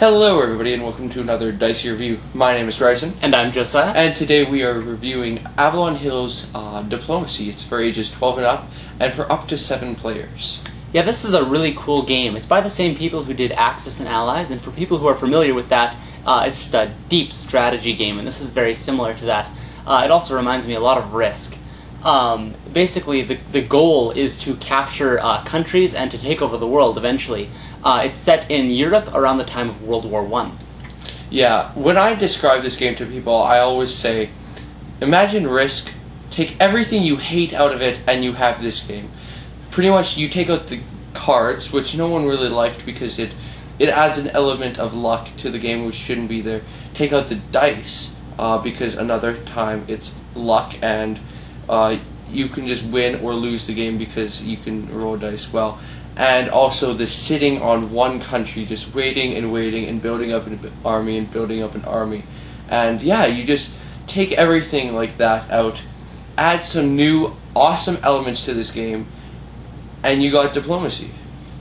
Hello everybody and welcome to another Dicey review. My name is Bryson. And I'm Josiah. And today we are reviewing Avalon Hill's Diplomacy. It's for ages 12 and up, and for up to 7 players. Yeah, this is a really cool game. It's by the same people who did Axis and Allies, and for people who are familiar with that, it's just a deep strategy game, and this is very similar to that. It also reminds me a lot of Risk. Basically, the goal is to capture countries and to take over the world eventually. It's set in Europe around the time of World War I. Yeah, when I describe this game to people, I always say, imagine Risk, take everything you hate out of it, and you have this game. Pretty much, you take out the cards, which no one really liked because it adds an element of luck to the game which shouldn't be there. Take out the dice, because another time it's luck, and you can just win or lose the game because you can roll dice well. And also the sitting on one country, just waiting and waiting and building up an army and building up an army. And yeah, you just take everything like that out, add some new awesome elements to this game, and you got diplomacy.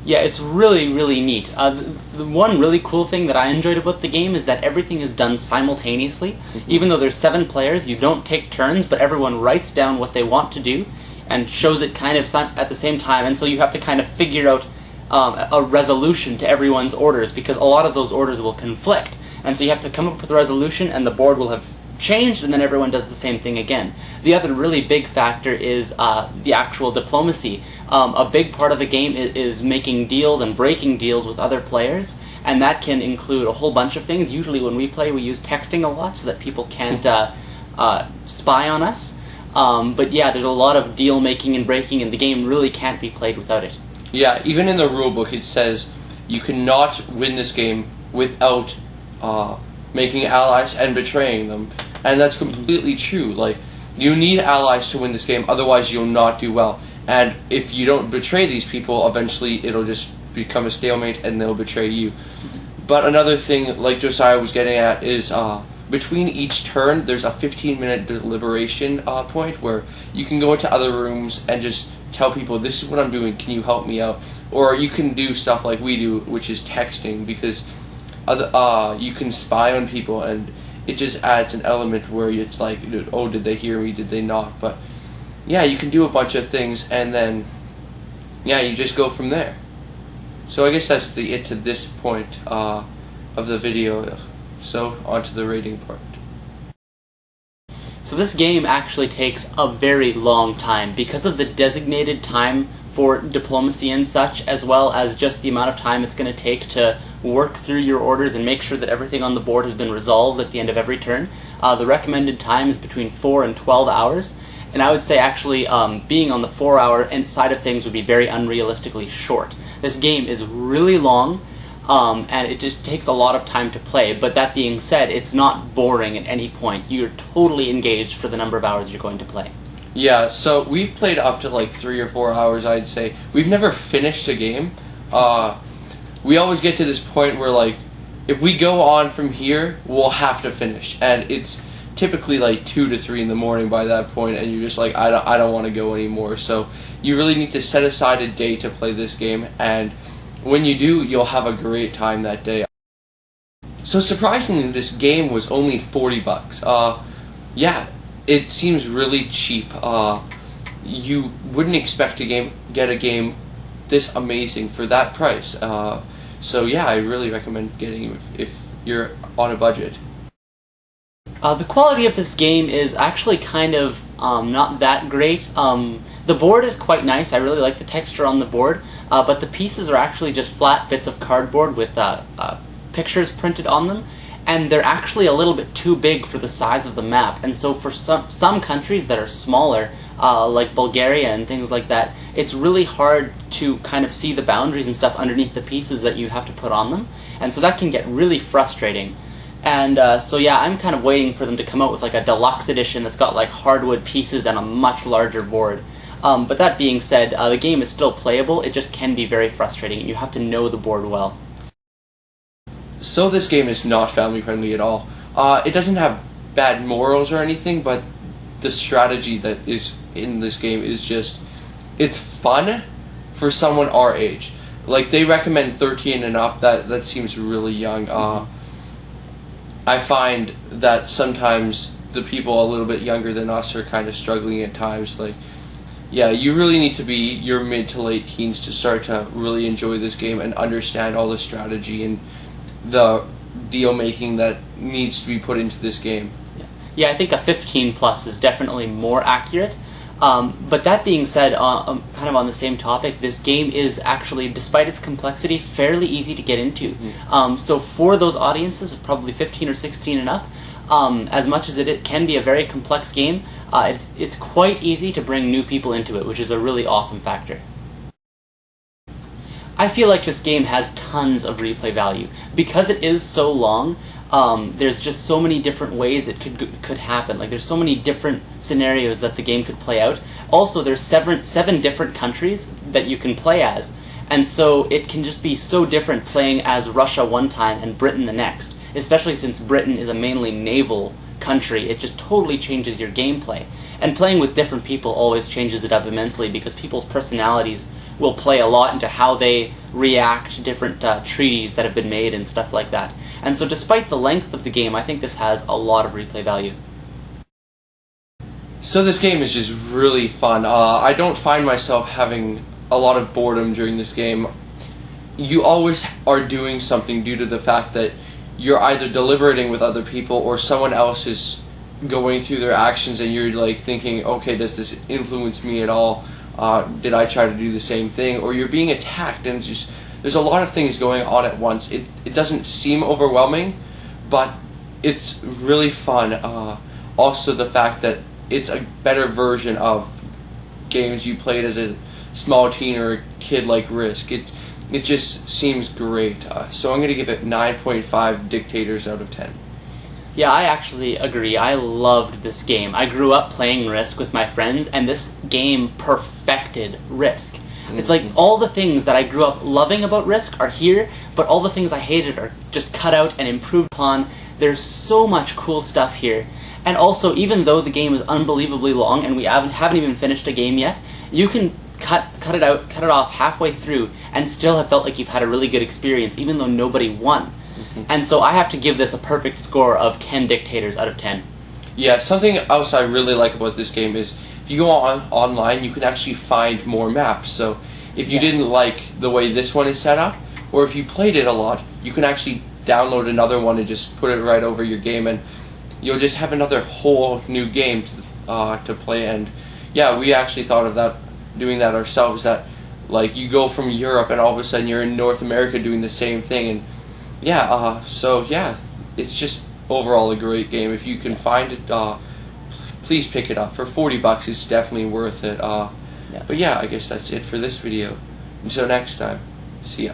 Yeah, it's really, really neat. The one really cool thing that I enjoyed about the game is that everything is done simultaneously. Even though there's 7 players, you don't take turns, but everyone writes down what they want to do and shows it kind of at the same time, and so you have to kind of figure out a resolution to everyone's orders, because a lot of those orders will conflict. And so you have to come up with a resolution, and the board will have changed, and then everyone does the same thing again. The other really big factor is the actual diplomacy. A big part of the game is making deals and breaking deals with other players, and that can include a whole bunch of things. Usually when we play, we use texting a lot so that people can't spy on us. But yeah, there's a lot of deal making and breaking, and the game really can't be played without it. Yeah, even in the rulebook it says you cannot win this game without making allies and betraying them. And that's completely true. Like, you need allies to win this game, otherwise you'll not do well. And if you don't betray these people, eventually it'll just become a stalemate and they'll betray you. But another thing, like Josiah was getting at, is between each turn, there's a 15-minute deliberation point where you can go into other rooms and just tell people, this is what I'm doing, can you help me out? Or you can do stuff like we do, which is texting, because you can spy on people, and it just adds an element where it's like, oh, did they hear me, did they not? But yeah, you can do a bunch of things, and then yeah, you just go from there. So I guess that's it to this point of the video. So on to the rating part. So this game actually takes a very long time because of the designated time for diplomacy and such, as well as just the amount of time it's going to take to work through your orders and make sure that everything on the board has been resolved at the end of every turn. The recommended time is between 4 and 12 hours, and I would say actually being on the 4-hour side of things would be very unrealistically short. This game is really long, and it just takes a lot of time to play, but that being said, it's not boring at any point. You're totally engaged for the number of hours you're going to play. Yeah, so we've played up to like 3 or 4 hours, I'd say. We've never finished a game. We always get to this point where, like, if we go on from here, we'll have to finish. And it's typically like 2 to 3 in the morning by that point, and you're just like, I don't want to go anymore. So you really need to set aside a day to play this game, and when you do, you'll have a great time that day. So surprisingly, this game was only $40. Yeah, it seems really cheap. You wouldn't expect to get a game this amazing for that price. So yeah, I really recommend getting it if you're on a budget. The quality of this game is actually kind of not that great. The board is quite nice. I really like the texture on the board, but the pieces are actually just flat bits of cardboard with pictures printed on them, and they're actually a little bit too big for the size of the map. And so for some countries that are smaller, like Bulgaria and things like that, it's really hard to kind of see the boundaries and stuff underneath the pieces that you have to put on them, and so that can get really frustrating. And so yeah, I'm kind of waiting for them to come out with like a deluxe edition that's got like hardwood pieces and a much larger board. But that being said, the game is still playable. It just can be very frustrating, and you have to know the board well. So this game is not family friendly at all. It doesn't have bad morals or anything, but the strategy that is in this game is just, it's fun for someone our age. like they recommend 13 and up. That seems really young. I find that sometimes the people a little bit younger than us are kind of struggling at times. Like, yeah, you really need to be your mid to late teens to start to really enjoy this game and understand all the strategy and the deal making that needs to be put into this game. Yeah, I think a 15 plus is definitely more accurate. But that being said, kind of on the same topic, this game is actually, despite its complexity, fairly easy to get into. So for those audiences of probably 15 or 16 and up, as much as it can be a very complex game, it's quite easy to bring new people into it, which is a really awesome factor. I feel like this game has tons of replay value. Because it is so long, there's just so many different ways it could happen. Like, there's so many different scenarios that the game could play out. Also, there's seven different countries that you can play as, and so it can just be so different playing as Russia one time and Britain the next. Especially since Britain is a mainly naval country, it just totally changes your gameplay. And playing with different people always changes it up immensely because people's personalities will play a lot into how they react to different treaties that have been made and stuff like that. And so despite the length of the game, I think this has a lot of replay value. So this game is just really fun. I don't find myself having a lot of boredom during this game. You always are doing something due to the fact that you're either deliberating with other people or someone else is going through their actions and you're like thinking, okay, does this influence me at all? Did I try to do the same thing? Or you're being attacked, and it's just, there's a lot of things going on at once. It doesn't seem overwhelming, but it's really fun. Also the fact that it's a better version of games you played as a small teen or a kid like Risk. It just seems great. So I'm going to give it 9.5 dictators out of 10. Yeah, I actually agree. I loved this game. I grew up playing Risk with my friends, and this game perfected Risk. It's like all the things that I grew up loving about Risk are here, but all the things I hated are just cut out and improved upon. There's so much cool stuff here. And also, even though the game is unbelievably long and we haven't even finished a game yet, you can cut it off halfway through and still have felt like you've had a really good experience, even though nobody won. And so I have to give this a perfect score of 10 dictators out of 10. Yeah, something else I really like about this game is if you go online, you can actually find more maps. So if you didn't like the way this one is set up, or if you played it a lot, you can actually download another one and just put it right over your game, and you'll just have another whole new game to play. And yeah, we actually thought of doing that ourselves, that like you go from Europe and all of a sudden you're in North America doing the same thing. And yeah, so yeah, it's just overall a great game. If you can find it, please pick it up. For $40, it's definitely worth it. But yeah, I guess that's it for this video. Until next time, see ya.